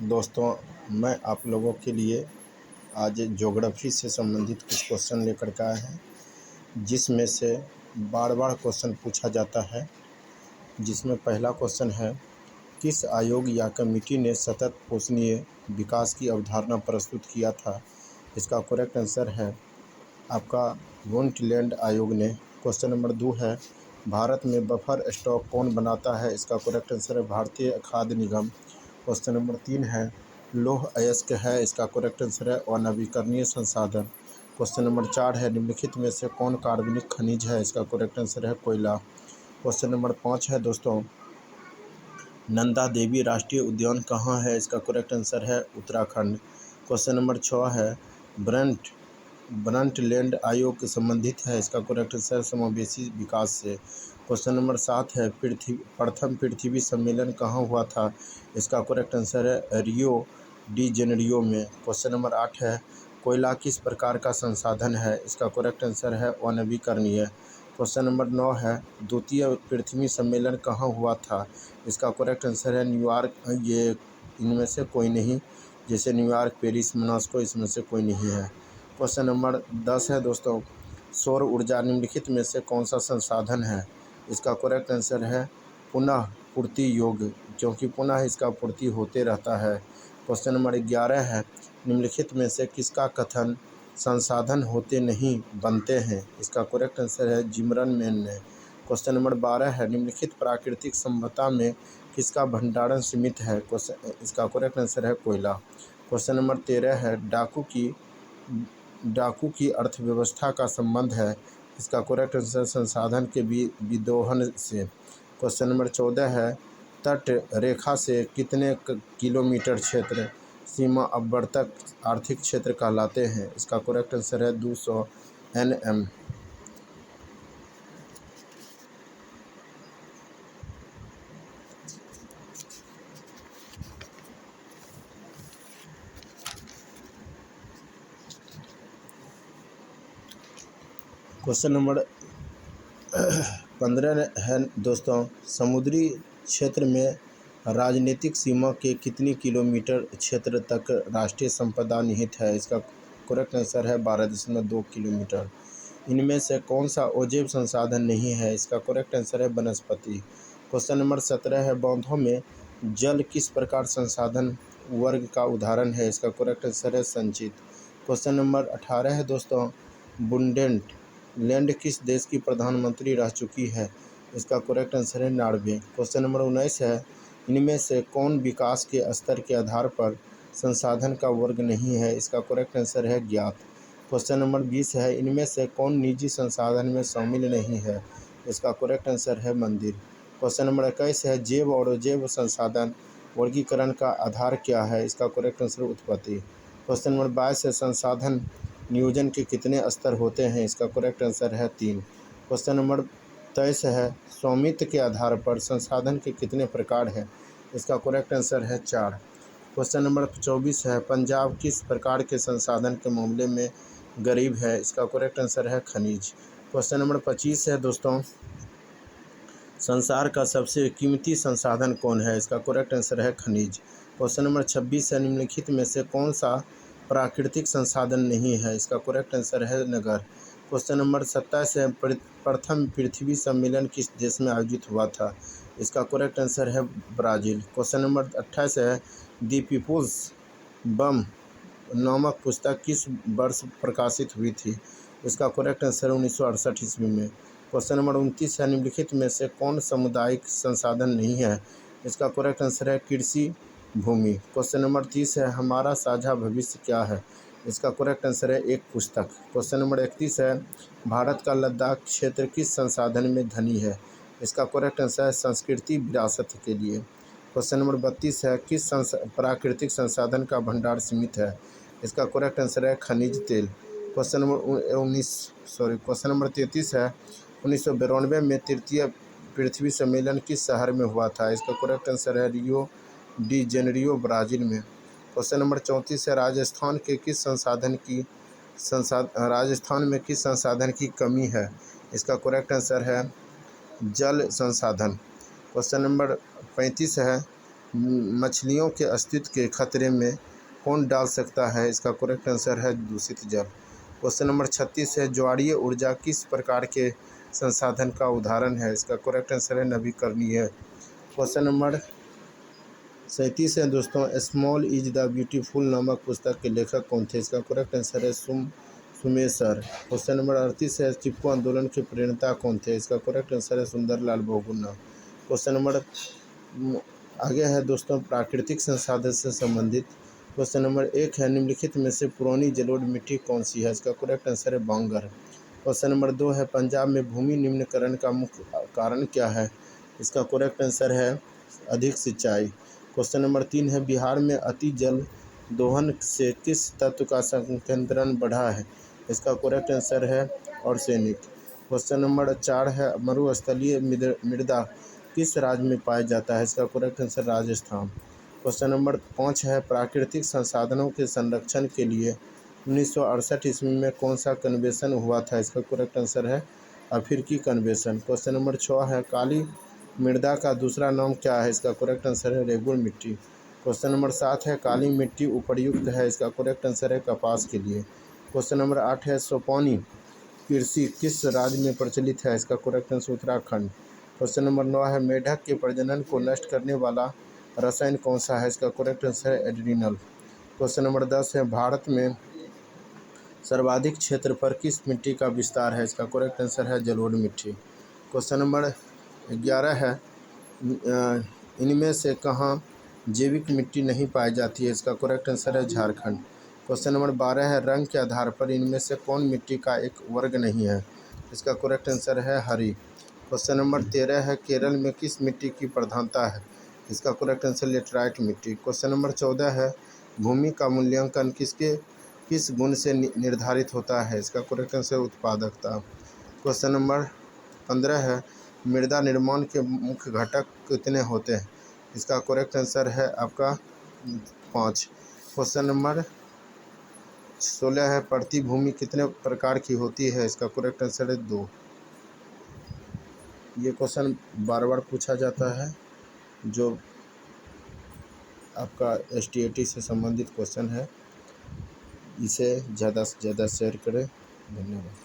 दोस्तों, मैं आप लोगों के लिए आज ज्योग्राफी से संबंधित कुछ क्वेश्चन लेकर के आए हैं, जिसमें से बार बार क्वेश्चन पूछा जाता है। जिसमें पहला क्वेश्चन है, किस आयोग या कमेटी ने सतत पोषणीय विकास की अवधारणा प्रस्तुत किया था? इसका करेक्ट आंसर है आपका वुंडलैंड आयोग ने। क्वेश्चन नंबर 2 है, भारत में बफर स्टॉक कौन बनाता है? इसका करेक्ट आंसर है भारतीय खाद्य निगम। क्वेश्चन नंबर 3 है, लौह अयस्क है? इसका करेक्ट आंसर है अनवीकरणीय संसाधन। क्वेश्चन नंबर 4 है, निम्नलिखित में से कौन कार्बनिक खनिज है? इसका करेक्ट आंसर है कोयला। क्वेश्चन नंबर 5 है दोस्तों, नंदा देवी राष्ट्रीय उद्यान कहाँ है? इसका करेक्ट आंसर है उत्तराखंड। क्वेश्चन नंबर 6 है, ब्रंटलैंड आयोग से संबंधित है? इसका करेक्ट आंसर समावेशी विकास से। क्वेश्चन नंबर 7 है, प्रथम पृथ्वी सम्मेलन कहाँ हुआ था? इसका करेक्ट आंसर है रियो डी जेनेरियो में। क्वेश्चन नंबर 8 है, कोयला किस प्रकार का संसाधन है? इसका करेक्ट आंसर है अनवीकरणीय। क्वेश्चन नंबर 9 है, द्वितीय पृथ्वी सम्मेलन कहाँ हुआ था? इसका करेक्ट आंसर है न्यूयॉर्क। ये इनमें से कोई नहीं, जैसे न्यूयॉर्क, पेरिस, मॉस्को, इसमें से कोई नहीं है। क्वेश्चन नंबर 10 है दोस्तों, सौर ऊर्जा निम्नलिखित में से कौन सा संसाधन है? इसका करेक्ट आंसर है पुनः पूर्ति योग्य, क्योंकि पुनः इसका पूर्ति होते रहता है। क्वेश्चन नंबर 11 है, निम्नलिखित में से किसका कथन संसाधन होते नहीं बनते हैं? इसका करेक्ट आंसर है जिमरन ने। क्वेश्चन नंबर 12 है, निम्नलिखित प्राकृतिक संपदा में किसका भंडारण सीमित है? इसका करेक्ट आंसर है कोयला। क्वेश्चन नंबर 13 है, डाकू की अर्थव्यवस्था का संबंध है? इसका करेक्ट आंसर संसाधन के विदोहन से। क्वेश्चन नंबर 14 है, तट रेखा से कितने किलोमीटर क्षेत्र सीमा अपवर्तक आर्थिक क्षेत्र कहलाते हैं? इसका करेक्ट आंसर है 200 NM। क्वेश्चन नंबर 15 है दोस्तों, समुद्री क्षेत्र में राजनीतिक सीमा के कितनी किलोमीटर क्षेत्र तक राष्ट्रीय संपदा निहित है? इसका करेक्ट आंसर है 12.2 किलोमीटर। इनमें से कौन सा अजैव संसाधन नहीं है? इसका करेक्ट आंसर है वनस्पति। क्वेश्चन नंबर 17 है, बांधों में जल किस प्रकार संसाधन वर्ग का उदाहरण है? इसका करेक्ट आंसर है संचित। क्वेश्चन नंबर 18 है दोस्तों, बुंडेलैंड किस देश की प्रधानमंत्री रह चुकी है? इसका करेक्ट आंसर है नॉर्वे। क्वेश्चन नंबर 19 है, इनमें से कौन विकास के स्तर के आधार पर संसाधन का वर्ग नहीं है? इसका करेक्ट आंसर है ज्ञात। क्वेश्चन नंबर 20 है, इनमें से कौन निजी संसाधन में शामिल नहीं है? इसका करेक्ट आंसर है मंदिर। क्वेश्चन नंबर 21 है, जैव और अजैव संसाधन वर्गीकरण का आधार क्या है? इसका करेक्ट आंसर उत्पत्ति। क्वेश्चन नंबर 22 है, संसाधन नियोजन के कितने स्तर होते हैं? इसका करेक्ट आंसर है 3। क्वेश्चन नंबर 23 है, स्वामित्व के आधार पर संसाधन के कितने प्रकार हैं? इसका करेक्ट आंसर है 4। क्वेश्चन नंबर 24 है, पंजाब किस प्रकार के संसाधन के मामले में गरीब है? इसका करेक्ट आंसर है खनिज। क्वेश्चन नंबर 25 है दोस्तों, संसार का सबसे कीमती संसाधन कौन है? इसका करेक्ट आंसर है खनिज। क्वेश्चन नंबर 26 है, निम्नलिखित में से कौन सा प्राकृतिक संसाधन नहीं है? इसका करेक्ट आंसर है नगर। क्वेश्चन नंबर 27 है, प्रथम पृथ्वी सम्मेलन किस देश में आयोजित हुआ था? इसका करेक्ट आंसर है ब्राज़ील। क्वेश्चन नंबर 28 है, दी पीपुल्स बम नामक पुस्तक किस वर्ष प्रकाशित हुई थी? इसका करेक्ट आंसर है 1968 ईस्वी में। क्वेश्चन नंबर 29 है, निम्नलिखित में से कौन सामुदायिक संसाधन नहीं है? इसका करेक्ट आंसर है कृषि भूमि। क्वेश्चन नंबर 30 है, हमारा साझा भविष्य क्या है? इसका करेक्ट आंसर है एक पुस्तक। क्वेश्चन नंबर 31 है, भारत का लद्दाख क्षेत्र किस संसाधन में धनी है? इसका करेक्ट आंसर है संस्कृति विरासत के लिए। क्वेश्चन नंबर 32 है, किस प्राकृतिक संसाधन का भंडार सीमित है? इसका करेक्ट आंसर है खनिज तेल। क्वेश्चन नंबर 33 है, 1992 में तृतीय पृथ्वी सम्मेलन किस शहर में हुआ था? इसका करेक्ट आंसर है रियो डी जेनेरियो ब्राज़ील में। क्वेश्चन नंबर 34 है, राजस्थान में किस संसाधन की कमी है? इसका करेक्ट आंसर है जल संसाधन। क्वेश्चन नंबर 35 है, मछलियों के अस्तित्व के खतरे में कौन डाल सकता है? इसका करेक्ट आंसर है दूषित जल। क्वेश्चन नंबर 36 है, ज्वारीय ऊर्जा किस प्रकार के संसाधन का उदाहरण है? इसका करेक्ट आंसर है नवीकरणीय। क्वेश्चन नंबर 37 है दोस्तों, स्मॉल इज द ब्यूटीफुल नामक पुस्तक के लेखक कौन थे? इसका करेक्ट आंसर है सुमेसर। क्वेश्चन नंबर 38 है, चिपको आंदोलन के प्रणेता कौन थे? इसका करेक्ट आंसर है सुंदरलाल बहुगुणा। क्वेश्चन नंबर आगे है दोस्तों, प्राकृतिक संसाधन से संबंधित। क्वेश्चन नंबर 1 है, निम्नलिखित में से पुरानी जलोढ़ मिट्टी कौन सी है? इसका करेक्ट आंसर है बांगर। क्वेश्चन नंबर 2 है, पंजाब में भूमि निम्नीकरण का मुख्य कारण क्या है? इसका करेक्ट आंसर है अधिक सिंचाई। क्वेश्चन नंबर 3 है, बिहार में अति जल दोहन से किस तत्व का संकेंद्रण बढ़ा है? इसका करेक्ट आंसर है आर्सेनिक। क्वेश्चन नंबर 4 है, मरुस्थलीय मृदा किस राज्य में पाया जाता है? इसका correct answer Rajasthan. Question number 5 है, प्राकृतिक संसाधनों के संरक्षण के लिए 1968 ईस्वी में कौन सा कन्वेंशन हुआ था? इसका करेक्ट आंसर है अफ्रीकी कन्वेंशन। क्वेश्चन नंबर 6 है, काली मृदा का दूसरा नाम क्या है? इसका करेक्ट आंसर है रेगुड़ मिट्टी। क्वेश्चन नंबर 7 है, काली मिट्टी उपयुक्त है? इसका करेक्ट आंसर है कपास के लिए। क्वेश्चन नंबर 8 है, सोपानी कृषि किस राज्य में प्रचलित है? इसका correct answer Uttarakhand. Question number 9 है, मेढक के प्रजनन को नष्ट करने वाला रसायन कौन सा है? इसका करेक्ट आंसर है एड्रिनल। क्वेश्चन नंबर 10 है, भारत में सर्वाधिक क्षेत्र पर किस मिट्टी का विस्तार है? इसका करेक्ट आंसर है जलोढ़ मिट्टी। क्वेश्चन नंबर 11 है, इनमें से कहाँ जैविक मिट्टी नहीं पाई जाती है? इसका करेक्ट आंसर है झारखंड। क्वेश्चन नंबर 12 है, रंग के आधार पर इनमें से कौन मिट्टी का एक वर्ग नहीं है? इसका करेक्ट आंसर है हरी। क्वेश्चन नंबर 13 है, केरल में किस मिट्टी की प्रधानता है? इसका करेक्ट आंसर लेटराइट मिट्टी। क्वेश्चन नंबर 14 है, भूमि का मूल्यांकन किस गुण से निर्धारित होता है? इसका करेक्ट आंसर उत्पादकता। क्वेश्चन नंबर 15 है, मृदा निर्माण के मुख्य घटक कितने होते हैं? इसका करेक्ट आंसर है आपका 5। क्वेश्चन नंबर 16 है, प्रतिभूमि कितने प्रकार की होती है? इसका करेक्ट आंसर है 2। ये क्वेश्चन बार बार पूछा जाता है, जो आपका STAT से संबंधित क्वेश्चन है। इसे ज़्यादा से ज़्यादा शेयर करें। धन्यवाद।